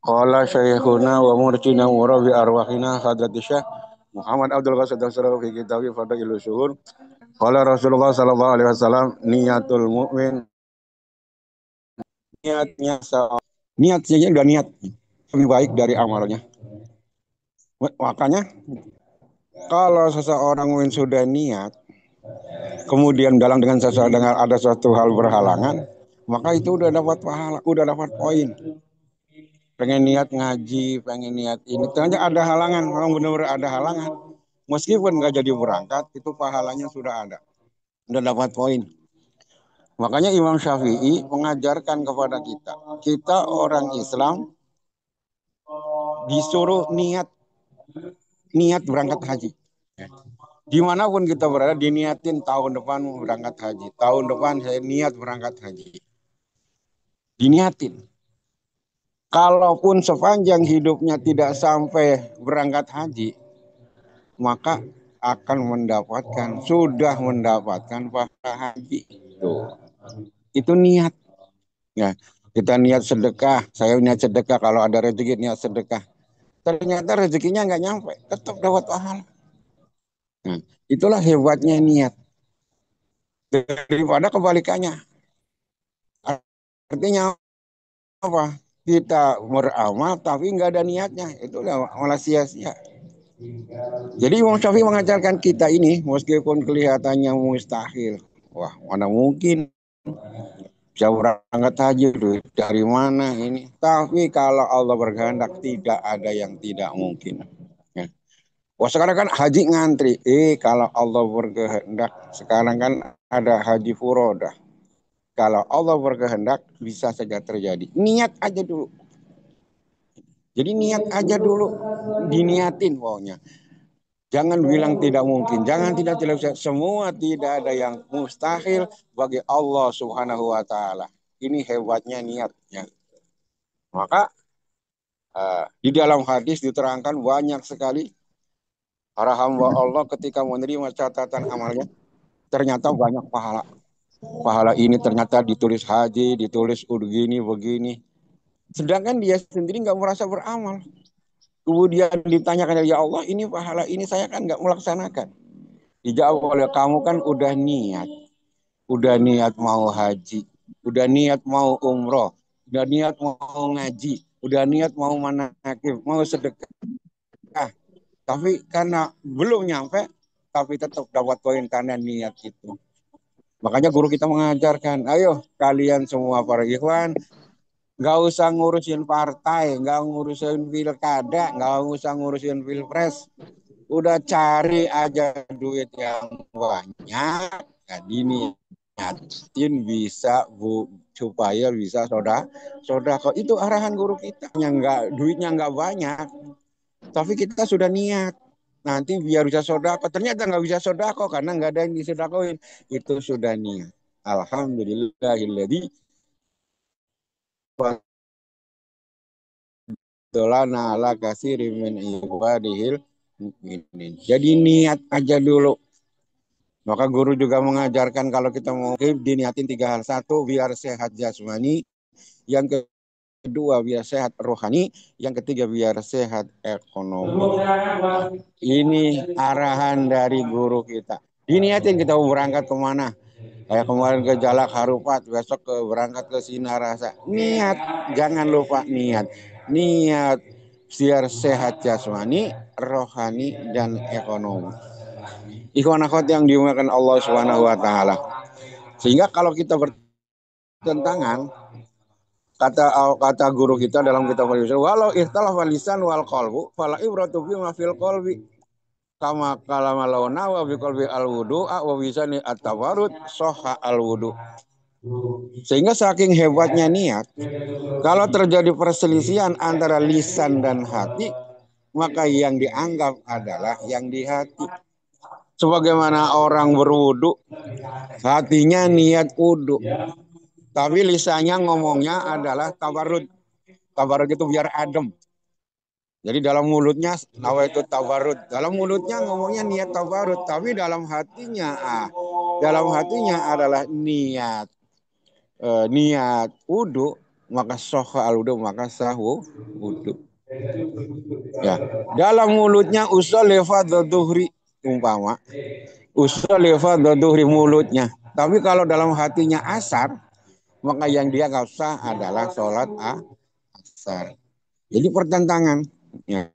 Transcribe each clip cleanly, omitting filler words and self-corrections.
Qala syekhuna wa murtina wa rabi arwahina hadrati Syekh Muhammad Abdul Qasim Dasrawi fi kitabih Fadailus Syuhur. Qala Rasulullah sallallahu alaihi wasallam niatul mu'min niatnya niatnya udah niat lebih baik dari amalnya. Makanya kalau seseorang sudah niat kemudian dalam dengan sesuatu dengan ada suatu hal berhalangan, maka itu udah dapat pahala, udah dapat poin. Pengen niat ngaji, pengen niat ini, ternyata ada halangan, memang benar-benar ada halangan. Meskipun nggak jadi berangkat, itu pahalanya sudah ada, udah dapat poin. Makanya Imam Syafi'i mengajarkan kepada kita, kita orang Islam disuruh niat berangkat haji. Dimanapun kita berada, diniatin tahun depan berangkat haji. Tahun depan saya niat berangkat haji. Diniatin. Kalaupun sepanjang hidupnya tidak sampai berangkat haji, maka akan sudah mendapatkan pahala haji. Itu niat. Ya, kita niat sedekah, saya niat sedekah, kalau ada rezeki niat sedekah. Ternyata rezekinya nggak nyampe, tetap dapat pahala. Nah, itulah hebatnya niat. Daripada kebalikannya. Artinya apa? Kita beramal tapi nggak ada niatnya, itu malah sia-sia. Jadi Imam Syafi'i mengajarkan kita ini meskipun kelihatannya mustahil. Wah, mana mungkin bisa berangkat haji dari mana ini? Tapi kalau Allah berkehendak tidak ada yang tidak mungkin. Ya. Wah, sekarang kan haji ngantri. Kalau Allah berkehendak sekarang kan ada haji furodah. Kalau Allah berkehendak bisa saja terjadi. Niat aja dulu. Jadi niat aja dulu, diniatin pokoknya. Jangan bilang tidak mungkin, jangan tidak bisa. Semua tidak ada yang mustahil bagi Allah Subhanahu wa taala. Ini hebatnya niatnya. Maka di dalam hadis diterangkan banyak sekali para hamba Allah ketika menerima catatan amalnya ternyata banyak pahala. Pahala ini ternyata ditulis haji, ditulis begini begini. Sedangkan dia sendiri nggak merasa beramal. Kemudian ditanyakan, ya Allah ini pahala ini saya kan nggak melaksanakan. Dijawab oleh kamu kan udah niat mau haji, udah niat mau umroh, udah niat mau ngaji, udah niat mau manakib, mau sedekah. Tapi karena belum nyampe, tapi tetap dapat poin karena niat itu. Makanya guru kita mengajarkan, ayo kalian semua para ikhwan, nggak usah ngurusin partai, nggak ngurusin pilkada, nggak usah ngurusin pilpres. Udah cari aja duit yang banyak, nah diniatin bisa supaya bisa sodako. Itu arahan guru kita. Duitnya nggak banyak, tapi kita sudah niat. Nanti biar bisa sodako, ternyata nggak bisa sodako karena nggak ada yang disodakoin. Itu sudah niat. Alhamdulillahilladzi dolana ala kasiri min ibadihil mukminin. Jadi niat aja dulu. Maka guru juga mengajarkan kalau kita mau diniatin 3 hal. Satu, biar sehat jasmani. Yang kedua, biar sehat rohani. Yang ketiga, biar sehat ekonomi. Nah, ini arahan dari guru kita. Diniatin kita mau berangkat kemana. Kayak kemarin ke Jalak Harupat, besok berangkat ke Sinarasa. Niat, jangan lupa niat. Niat biar sehat jasmani, rohani, dan ekonomi. Ikhwan akhwat yang dimuliakan Allah Subhanahu wa taala. Sehingga kalau kita bertentangan kata guru kita dalam kitab al-Usul, walau ikhtalafa lisan wal qalbu fala ibratu bima fil qalbi kama kalama launa wa bi qalbi al-wudu wa bisani at-tawarrud sahha al-wudu. Sehingga saking hebatnya niat, kalau terjadi perselisihan antara lisan dan hati, maka yang dianggap adalah yang di hati. Sebagaimana orang berwudu, hatinya niat wudu, tapi lisannya ngomongnya adalah tabarrud. Tabarrud itu biar adem. Jadi dalam mulutnya nawaitu tabarrud. Dalam mulutnya ngomongnya niat tabarrud, tapi dalam hatinya adalah niat wudu. maka sahha al-wudu, maka sahwu wudu. Ya, dalam mulutnya usolli fardhu dhuhri umpama usolli fardhu dhuhri mulutnya. Tapi kalau dalam hatinya asar, maka yang dia nggak sah adalah sholat asar. Jadi pertentangan. Ya.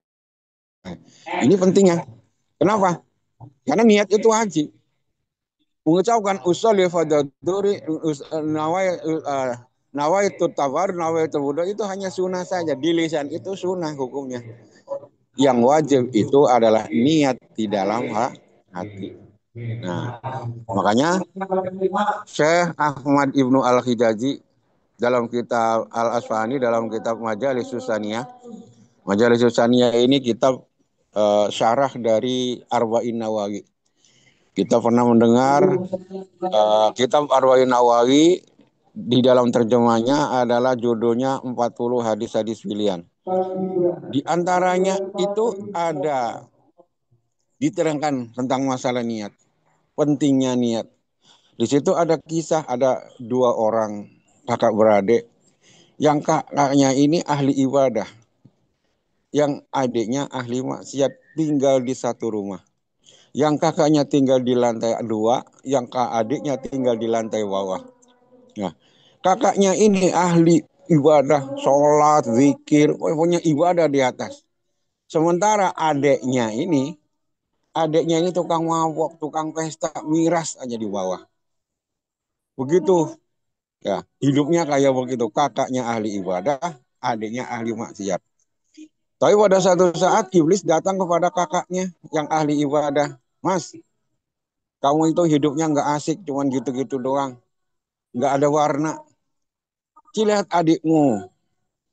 Ini pentingnya. Kenapa? Karena niat itu wajib. Mengucapkan usolli fardhu dhuhri nawaitu tawar, nawaitu wudu itu hanya sunnah saja. Di lisan itu sunnah hukumnya. Yang wajib itu adalah niat di dalam hati. Nah, makanya Syekh Ahmad Ibnu Al-Hijazi dalam kitab Al-Asfahani, dalam kitab Majalis Susaniyah. Majalis Susaniyah ini kitab syarah dari Arba'in Nawawi. Kita pernah mendengar kitab Arba'in Nawawi, di dalam terjemahnya adalah judulnya 40 hadis-hadis pilihan. Di antaranya itu ada diterangkan tentang masalah niat, pentingnya niat. Di situ ada kisah, ada dua orang kakak beradik, yang kakaknya ini ahli ibadah, yang adiknya ahli maksiat, tinggal di satu rumah. Yang kakaknya tinggal di lantai 2, yang adiknya tinggal di lantai bawah. Nah, kakaknya ini ahli ibadah, sholat, zikir, pokoknya ibadah di atas. Sementara adiknya ini tukang mabok, tukang pesta, miras aja di bawah. Begitu, ya hidupnya kayak begitu. Kakaknya ahli ibadah, adiknya ahli maksiat. Tapi pada satu saat iblis datang kepada kakaknya yang ahli ibadah. Mas, kamu itu hidupnya nggak asik, cuman gitu-gitu doang. Nggak ada warna. Lihat adikmu,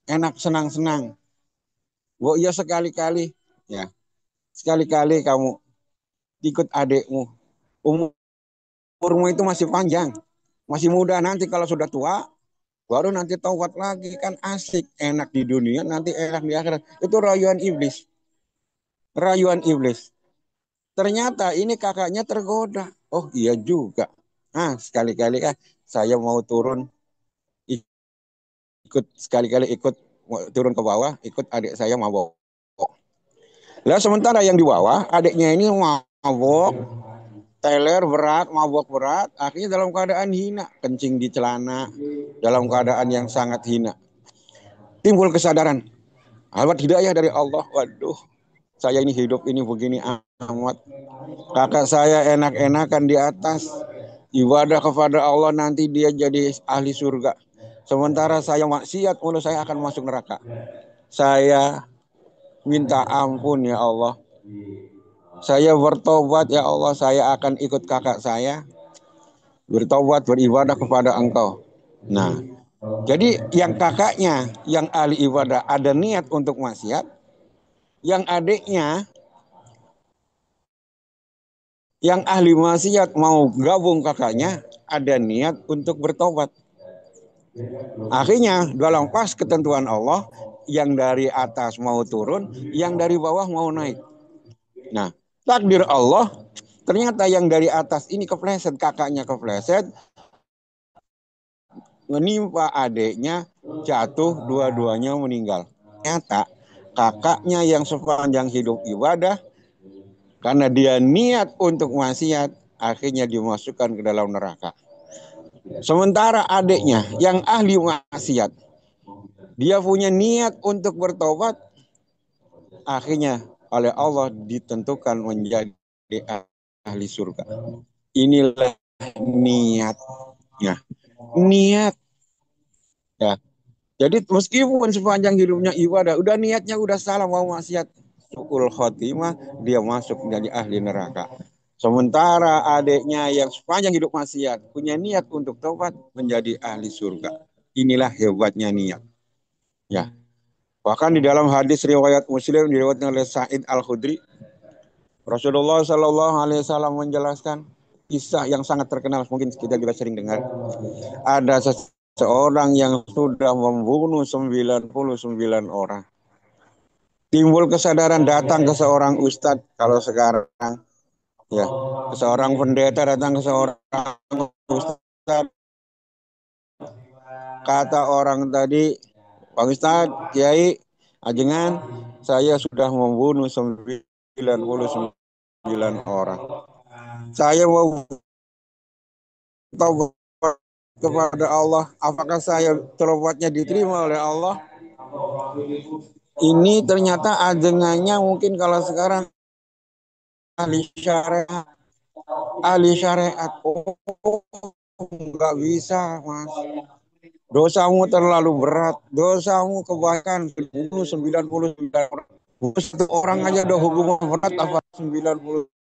enak senang-senang. Oh iya sekali-kali, ya sekali-kali kamu ikut adikmu. Umurmu itu masih panjang, masih muda. Nanti kalau sudah tua, baru nanti taubat lagi, kan asik, enak di dunia, nanti enak di akhirat. Itu rayuan iblis. Rayuan iblis. Ternyata ini kakaknya tergoda. Oh iya juga. Ah, sekali-kali saya mau turun, ikut sekali-kali ikut turun ke bawah, ikut adik saya mabok. Lah sementara yang di bawah, adiknya ini mabok, teler berat, mabok berat, akhirnya dalam keadaan hina, kencing di celana, dalam keadaan yang sangat hina. Timbul kesadaran, alwat hidayah dari Allah. Waduh, saya ini hidup ini begini amat. Kakak saya enak-enakan di atas, ibadah kepada Allah, nanti dia jadi ahli surga. Sementara saya maksiat, mulut saya akan masuk neraka. Saya minta ampun ya Allah. Saya bertobat ya Allah, saya akan ikut kakak saya bertobat, beribadah kepada Engkau. Nah, jadi yang kakaknya yang ahli ibadah ada niat untuk maksiat, yang adiknya yang ahli maksiat mau gabung kakaknya ada niat untuk bertobat. Akhirnya dalam pas ketentuan Allah, yang dari atas mau turun, yang dari bawah mau naik. Nah, takdir Allah, ternyata yang dari atas ini kepleset, kakaknya kepleset, menimpa adiknya, jatuh, dua-duanya meninggal. Ternyata kakaknya yang sepanjang hidup ibadah, karena dia niat untuk maksiat, akhirnya dimasukkan ke dalam neraka. Sementara adiknya yang ahli maksiat, dia punya niat untuk bertobat, akhirnya oleh Allah ditentukan menjadi ahli surga. Inilah niatnya. Niat. Ya. Jadi meskipun sepanjang hidupnya ibadah, udah niatnya udah salah, mau maksiat, suul khotimah, dia masuk menjadi ahli neraka. Sementara adiknya yang sepanjang hidup maksiat, punya niat untuk taubat, menjadi ahli surga. Inilah hebatnya niat. Ya. Bahkan di dalam hadis riwayat Muslim diriwayatkan oleh Sa'id Al-Khudri, Rasulullah Shallallahu Alaihi Wasallam menjelaskan kisah yang sangat terkenal, mungkin kita juga sering dengar. Ada seorang yang sudah membunuh 99 orang. Timbul kesadaran, datang ke seorang ustadz, kalau sekarang ya, ke seorang pendeta, datang ke seorang ustadz, kata orang tadi, Bang Ustadz, Kiai, ajengan, saya sudah membunuh 99 orang. Saya mau taubat kepada Allah. Apakah saya taubatnya diterima oleh Allah? Ini ternyata ajengannya mungkin kalau sekarang ahli syariat, ahli syariat. Oh, nggak bisa, Mas. Dosamu terlalu berat. Dosamu kebanyakan bunuh 99 orang. Satu orang aja udah hukuman berat, apa 99